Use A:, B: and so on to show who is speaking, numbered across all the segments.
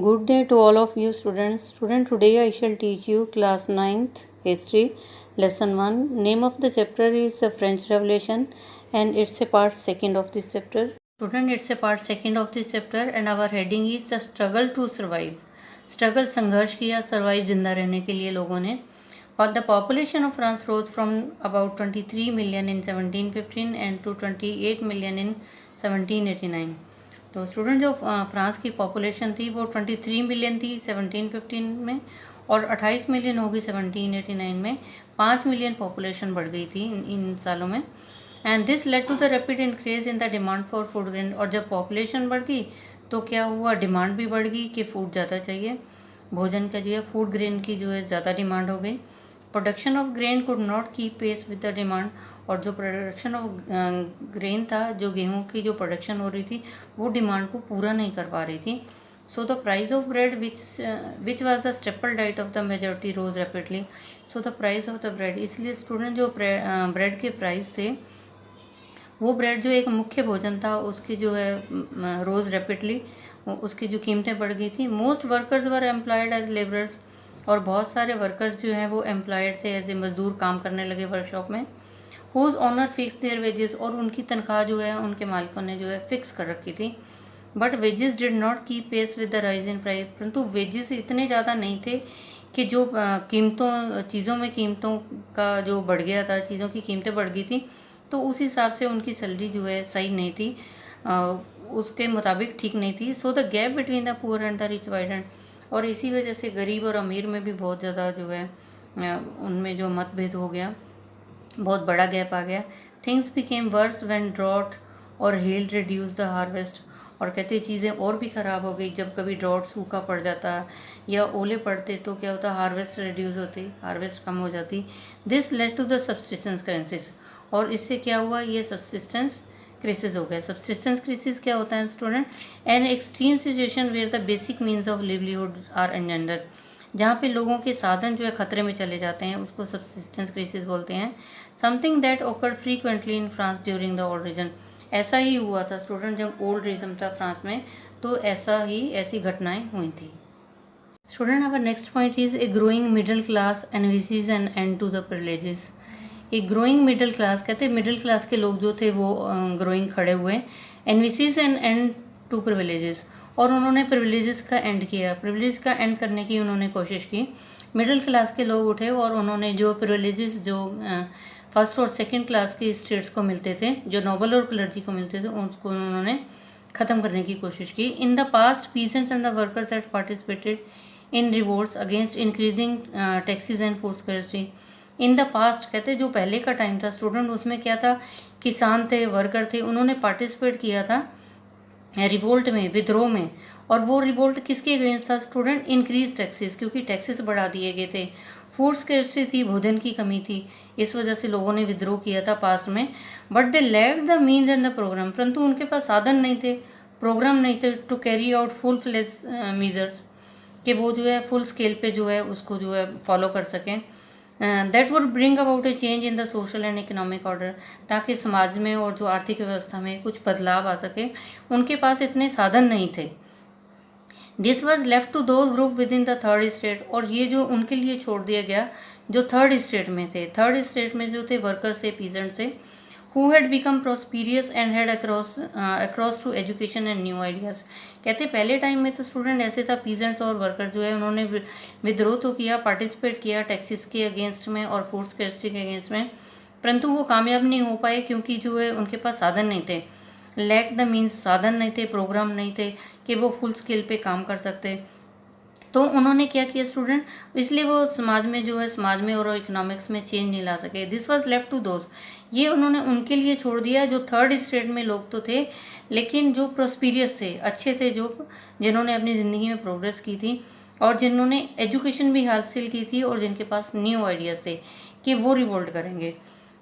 A: Good day to all of you students. Today I shall teach you class 9th history lesson 1. Name of the chapter is the French Revolution and it's a part 2nd of this chapter. It's a part 2nd of this chapter and our heading is the struggle to survive. Struggle संघर्ष किया, survive जिंदा रहने के लिए लोगों ने. But the population of France rose from about 23 million in 1715 and to 28 million in 1789. तो student जो फ्रांस की पॉपुलेशन थी वो 23 मिलियन थी 1715 में और 28 मिलियन होगी 1789 में. 5 मिलियन पॉपुलेशन बढ़ गई थी इन सालों में. And this led to the rapid increase in the demand for food grain. और जब पॉपुलेशन बढ़ गई तो क्या हुआ, डिमांड भी बढ़ गई कि फूड ज़्यादा चाहिए, भोजन का जो है फूड ग्रेन की जो है ज़्यादा डिमांड हो गई. Production of grain could not keep pace with the demand. और जो प्रोडक्शन ऑफ ग्रेन था, जो गेहूं की जो प्रोडक्शन हो रही थी वो डिमांड को पूरा नहीं कर पा रही थी. So the price of bread which was the staple diet of the majority rose rapidly. So the price of the bread, इसलिए स्टूडेंट जो ब्रेड के प्राइस थे, वो ब्रेड जो एक मुख्य भोजन था उसकी जो है रोज रैपिडली उसकी जो कीमतें बढ़ गई थी. Most workers were employed as labourers. और बहुत सारे वर्कर्स जो हैं वो एम्प्लॉयड थे, एज ए मजदूर काम करने लगे वर्कशॉप में. Whose owner fix their wages. और उनकी तनख्वाह जो है उनके मालिकों ने जो है फिक्स कर रखी थी. But wages did not keep pace with the rise in price. परंतु वेजेस इतने ज़्यादा नहीं थे कि जो चीज़ों में कीमतों का जो बढ़ गया था, चीज़ों की कीमतें बढ़ गई थी, तो उस हिसाब से उनकी सैलरी जो है सही नहीं थी, उसके मुताबिक ठीक नहीं थी. So the gap between the poor and the rich widened. और इसी वजह से गरीब और अमीर में भी बहुत ज़्यादा जो है उनमें जो मतभेद हो गया, बहुत बड़ा गैप आ गया. Things became worse when drought or hail reduce the harvest. और कहते चीज़ें और भी ख़राब हो गई जब कभी ड्रॉट सूखा पड़ जाता या ओले पड़ते तो क्या होता, हार्वेस्ट रिड्यूस होती, हार्वेस्ट कम हो जाती. This led to the subsistence crisis. और इससे क्या हुआ, ये सब्सिस्टेंस क्राइसिस हो गया. सब्सिस्टेंस क्राइसिस क्या होता है student? An extreme situation where the basic means of livelihood are endangered. जहाँ पे लोगों के साधन जो है खतरे में चले जाते हैं, उसको सब्सिस्टेंस क्राइसिस बोलते हैं. Something that occurred frequently in France during the old regime. ऐसा ही हुआ था स्टूडेंट जब ओल्ड रीजन था फ्रांस में, तो ऐसी घटनाएं हुई थी. Student our next point is a growing middle class envisages and and to the privileges. एक ग्रोइंग मिडिल क्लास, कहते हैं मिडिल क्लास के लोग जो थे वो ग्रोइंग खड़े हुए, एनविसीज एंड एंड टू प्रिविलेजेस. और उन्होंने प्रिविलेजेस का एंड किया, प्रिविलेज का एंड करने की उन्होंने कोशिश की. मिडिल क्लास के लोग उठे और उन्होंने जो प्रिविलेजेस जो फर्स्ट और सेकंड क्लास की स्टेट्स को मिलते थे, जो नोबल और क्लर्जी को मिलते थे, उसको उन्होंने ख़त्म करने की कोशिश की. In the past peasants and the workers had participated in revolts against increasing taxes and food scarcity. In the past, कहते जो पहले का टाइम था स्टूडेंट, उसमें क्या था, किसान थे, वर्कर थे, उन्होंने पार्टिसिपेट किया था रिवोल्ट में, विद्रोह में. और वो रिवोल्ट किसके अगेंस्ट था स्टूडेंट? इंक्रीज टैक्सेस, क्योंकि टैक्सेस बढ़ा दिए गए थे. फूड स्कैर्सिटी थी, भोजन की कमी थी, इस वजह से लोगों ने विद्रोह किया था पास्ट में. But they lacked the means and the programme. परंतु उनके पास साधन नहीं थे, प्रोग्राम नहीं थे to carry out full fledged measures, कि वो जो है फुल स्केल पे जो है उसको जो है फॉलो कर सकें. That would bring about A change in the social and economic order, ताकि समाज में और जो आर्थिक व्यवस्था में कुछ बदलाव आ सके. उनके पास इतने साधन नहीं थे. This was left to those group within the third state. और ये जो उनके लिए छोड़ दिया गया जो थर्ड स्टेट में थे. थर्ड स्टेट में जो थे वर्कर्स थे, पीजेंट थे, who had become prosperous and had across to education and new ideas. कहते पहले टाइम में तो स्टूडेंट ऐसे था, पीजेंट्स और वर्कर जो है उन्होंने विद्रोह तो किया, पार्टिसिपेट किया टैक्सेस के अगेंस्ट में और फूड स्कैर्सिटी के अगेंस्ट में, परंतु वो कामयाब नहीं हो पाए क्योंकि जो है उनके पास साधन नहीं थे. लैक द मीन्स, साधन नहीं थे, प्रोग्राम नहीं थे कि वो फुल स्केल पे काम कर सकते. तो उन्होंने क्या किया स्टूडेंट, इसलिए वो समाज में जो है, समाज में और इकोनॉमिक्स में चेंज नहीं ला सके. This was left to those, ये उन्होंने उनके लिए छोड़ दिया जो थर्ड स्टेट में लोग तो थे, लेकिन जो प्रोस्पीरियस थे, अच्छे थे, जो जिन्होंने अपनी ज़िंदगी में प्रोग्रेस की थी और जिन्होंने एजुकेशन भी हासिल की थी और जिनके पास न्यू आइडियाज़ थे कि वो रिवोल्ट करेंगे.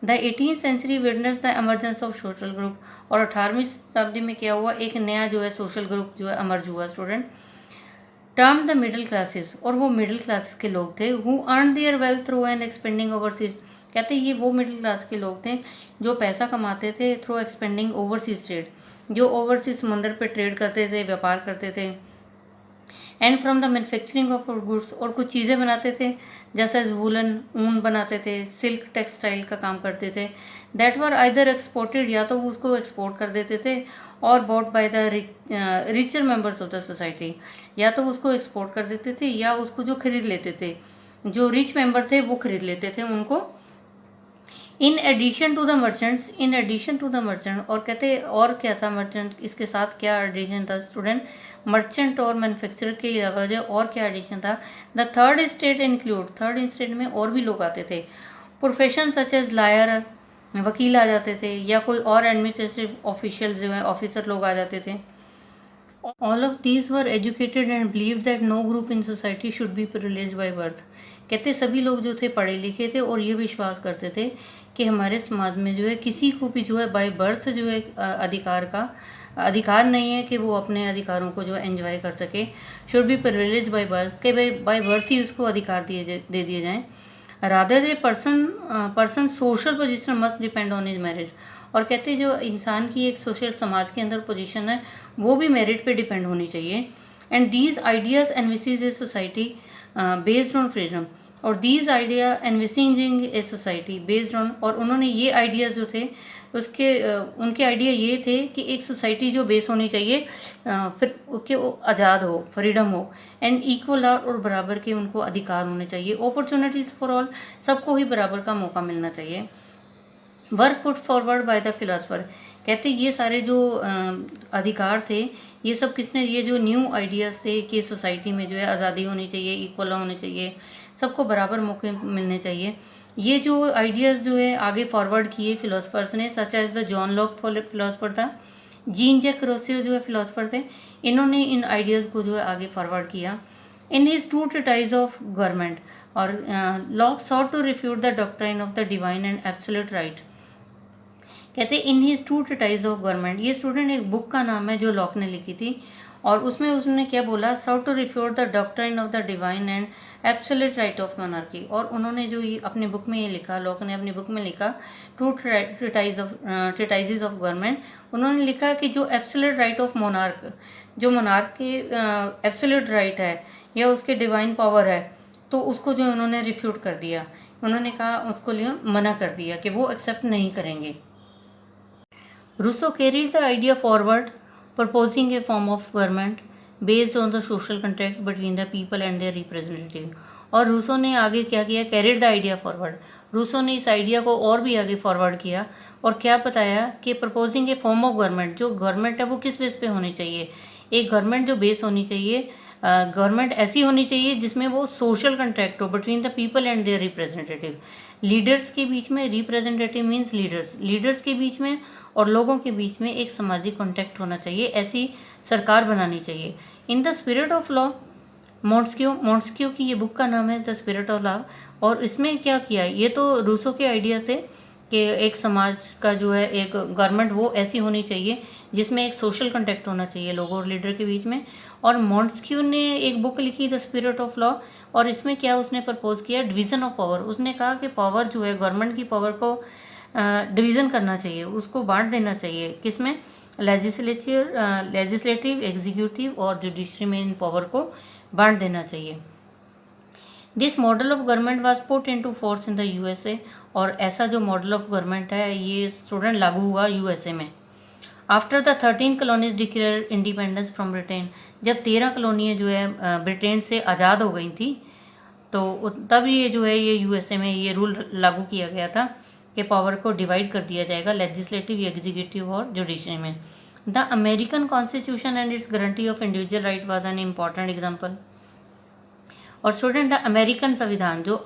A: The 18th century witness the emergence of social group. और 18वीं शताब्दी में क्या हुआ, एक नया जो है सोशल ग्रुप जो है एमर्ज हुआ student, term the middle classes. और वो मिडिल क्लास के लोग थे, who earn there wealth through and expanding overseas. कहते ये वो मिडिल क्लास के लोग थे जो पैसा कमाते थे थ्रू एक्सपेंडिंग ओवरसीज ट्रेड, जो ओवरसीज समंदर पे ट्रेड करते थे, व्यापार करते थे. And from the manufacturing of goods, और कुछ चीज़ें बनाते थे जैसे वूलन, ऊन बनाते थे, सिल्क टेक्सटाइल का काम करते थे, दैट वर आइदर एक्सपोर्टेड, या तो उसको एक्सपोर्ट कर देते थे, और bought by the richer members of the society, या तो उसको एक्सपोर्ट कर देते थे या उसको जो खरीद लेते थे, जो रिच मेंबर थे वो खरीद लेते थे उनको। In addition to the merchants, in addition to the merchant, और कहते और क्या था मर्चेंट, इसके साथ क्या एडिशन था स्टूडेंट, मर्चेंट और मैन्युफैक्चरर के अलावा जो और क्या एडिशन था, the third state include, third state में और भी लोग आते थे, प्रोफेशन सच एज लायर, वकील आ जाते थे, या कोई और एडमिनिस्ट्रेटिव ऑफिशियल जो है ऑफिसर लोग आ जाते थे। All of these were educated and believe that no group in society should be privileged by birth. कहते सभी लोग जो थे पढ़े लिखे थे और ये विश्वास करते थे कि हमारे समाज में जो है किसी को भी जो है बाय बर्थ जो है अधिकार नहीं है कि वो अपने अधिकारों को जो है एंजॉय कर सके, should be privileged by birth, कि बाय बर्थ ही उसको अधिकार दे दिए जाएँ। Rather a person social position must depend on his marriage, और कहते जो इंसान की एक सोशल समाज के अंदर पोजीशन है वो भी मेरिट पे डिपेंड होनी चाहिए। And these ideas envisages a society based on freedom, और these idea envisaging a society based on, और उन्होंने ये आइडियाज़ जो थे उसके उनके आइडिया ये थे कि एक सोसाइटी जो बेस होनी चाहिए फिर कि वो आज़ाद हो, फ्रीडम हो, एंड इक्वल और बराबर के उनको अधिकार होने चाहिए, अपॉर्चुनिटीज़ फॉर ऑल, सबको ही बराबर का मौका मिलना चाहिए। Work put forward by the philosopher, कहते ये सारे जो अधिकार थे ये सब किसने, ये जो न्यू आइडियाज़ थे कि सोसाइटी में जो है आज़ादी होनी चाहिए, इक्वल होने चाहिए, सबको बराबर मौके मिलने चाहिए, ये जो आइडियाज़ जो है आगे फॉरवर्ड किए फिलोसफर्स ने, such as the John Locke philosopher था, जीन जैक रोसियो जो है फिलोसफर थे, इन्होंने इन आइडियाज़ को जो है आगे फॉरवर्ड किया। In his two treatise of government, और Locke sought to refute the doctrine of the divine and absolute right, कहते in his two treatise of government, ये स्टूडेंट एक बुक का नाम है जो लॉक ने लिखी थी, और उसमें उसने क्या बोला, sought to refute the doctrine of the divine and absolute right of monarchy, और उन्होंने जो ये अपनी बुक में ये लिखा, लॉक ने अपनी बुक में लिखा टू ट्रीटाइजेज ऑफ गवर्नमेंट, उन्होंने लिखा कि जो एब्सोल्यूट राइट ऑफ मोनार्क, जो मोनार्क के एब्सोल्यूट राइट है या उसके डिवाइन पावर है, तो उसको जो उन्होंने रिफ्यूट कर दिया, उन्होंने कहा उसको लिए मना कर दिया कि वो एक्सेप्ट नहीं करेंगे। Rousseau carried the idea forward, proposing a form of government based on the social contract between the people and their representative, और रूसो ने आगे क्या किया, carried the idea forward, Rousseau ने इस आइडिया को और भी आगे फॉरवर्ड किया और क्या बताया कि proposing A form of government, जो गवर्नमेंट है वो किस बेस पे होनी चाहिए, एक गवर्नमेंट जो बेस होनी चाहिए, गवर्नमेंट ऐसी होनी चाहिए जिसमें वो सोशल कंट्रैक्ट हो between the people and their representative, leaders के बीच में, रिप्रेजेंटेटिव मीन्स लीडर्स के बीच में और लोगों के बीच में एक सामाजिक कॉन्टैक्ट होना चाहिए, ऐसी सरकार बनानी चाहिए। In the spirit of law, Montesquieu की ये बुक का नाम है द स्पिरिट ऑफ लॉ, और इसमें क्या किया, ये तो रूसो के आइडिया थे कि एक समाज का जो है एक गवर्नमेंट वो ऐसी होनी चाहिए जिसमें एक सोशल कॉन्टैक्ट होना चाहिए लोगों और लीडर के बीच में, और मॉन्टेस्क्यू ने एक बुक लिखी द स्पिरिट ऑफ लॉ, और इसमें क्या उसने प्रपोज किया, डिवीज़न ऑफ पावर, उसने कहा कि पावर जो है गवर्नमेंट की पावर को डिवीज़न करना चाहिए, उसको बांट देना चाहिए, किसमें, लेजिस्लेटिव, एग्जीक्यूटिव और जुडिशरी में इन पावर को बांट देना चाहिए। This model of government was put into force in the USA, और ऐसा जो मॉडल ऑफ गवर्नमेंट है ये स्टूडेंट लागू हुआ यूएसए में। After the 13 colonies declare independence from Britain, जब 13 कॉलोनियाँ जो है ब्रिटेन से आज़ाद हो गई थी, तो तब ये जो है ये यूएसए में ये रूल लागू किया गया था कि पावर को डिवाइड कर दिया जाएगा लेजिस्लेटिव, एग्जीक्यूटिव और जुडिशरी में। The American constitution and it's guarantee of individual right was an important example. और स्टूडेंट द अमेरिकन संविधान, जो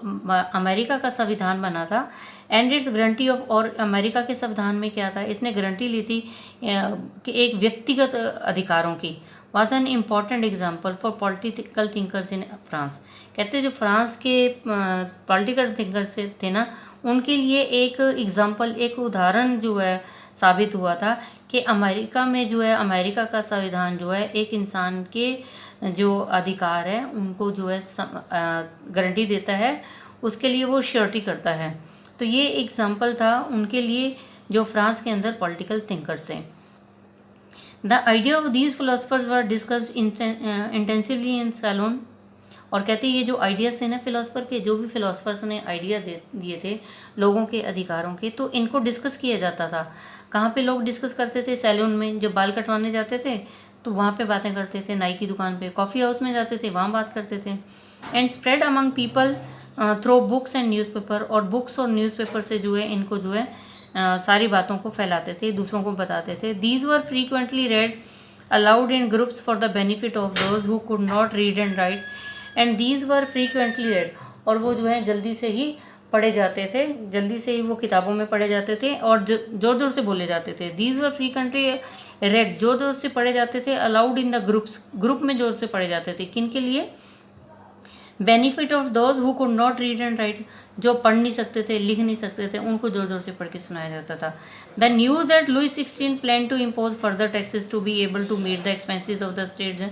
A: अमेरिका का संविधान बना था, एंड इट्स गारंटी ऑफ, और अमेरिका के संविधान में क्या था, इसने गारंटी ली थी कि एक व्यक्तिगत अधिकारों की, was an important example for political thinkers in France. कहते जो फ्रांस के पॉलिटिकल थिंकर्स थे ना, उनके लिए एक एग्जाम्पल, एक उदाहरण जो है साबित हुआ था कि अमेरिका में जो है अमेरिका का संविधान जो है एक इंसान के जो अधिकार है उनको जो है गारंटी देता है, उसके लिए वो श्योरिटी करता है। तो ये एग्जाम्पल था उनके लिए जो फ्रांस के अंदर पॉलिटिकल थिंकर्स हैं। The idea of these philosophers were discussed intensively in saloon. और कहते हैं ये जो आइडियाज थे ना फिलोसफर के, जो भी फिलोसफर्स ने आइडिया दिए थे लोगों के अधिकारों के, तो इनको डिस्कस किया जाता था। कहाँ पे लोग डिस्कस करते थे? सैलून में। जब बाल कटवाने जाते थे तो वहाँ पे बातें करते थे, नाई की दुकान पे, कॉफ़ी हाउस में जाते थे वहाँ बात करते थे। And spread among people through books and newspaper. और बुक्स और न्यूज़पेपर से जो है इनको जो है सारी बातों को फैलाते थे, दूसरों को बताते थे। These were frequently red allowed in groups for the benefit of those who could not read and right and these were frequently red. और वो जो है जल्दी से ही पढ़े जाते थे, जल्दी से ही वो किताबों में पढ़े जाते थे और जोर जोर से बोले जाते थे। दीज वर फ्रीक्वेंटली रेड, जोर जोर से पढ़े जाते थे। Allowed in the groups, group में जोर से पढ़े जाते थे। किन के लिए? Benefit of those who could not read and right, जो पढ़ नहीं सकते थे, लिख नहीं सकते थे, उनको जोर जोर से पढ़ के सुनाया जाता था। The news that Louis 16 plan to impose further taxes to be able to meet the expenses of the state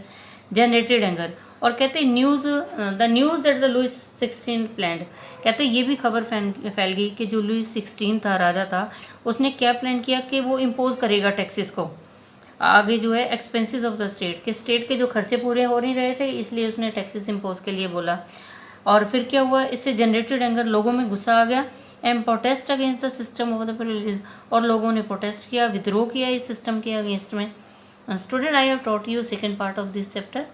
A: generated anger. और कहते the news that the Louis 16 plan, कहते ये भी खबर फैल गई कि जो लुई 16 था, राजा था, उसने क्या प्लान किया कि वो इम्पोज करेगा टैक्सेस को आगे जो है एक्सपेंसेस ऑफ द स्टेट, के स्टेट के जो खर्चे पूरे हो नहीं रहे थे, इसलिए उसने टैक्सेस इम्पोज के लिए बोला। और फिर क्या हुआ? इससे जनरेटेड एंगर, लोगों में गुस्सा आ गया। And protest against the system of the privilege, और लोगों ने प्रोटेस्ट किया, विद्रोह किया इस सिस्टम के अगेंस्ट में। Student, I have taught you second part of this chapter.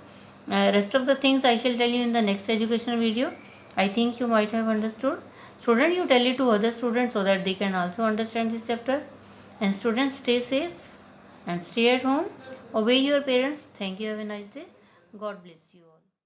A: Rest of the things I shall tell you in the next educational video. I think you might have understood. Student, you tell it to other students so that they can also understand this chapter. And students, stay safe and stay at home. Obey your parents. Thank you. Have a nice day. God bless you.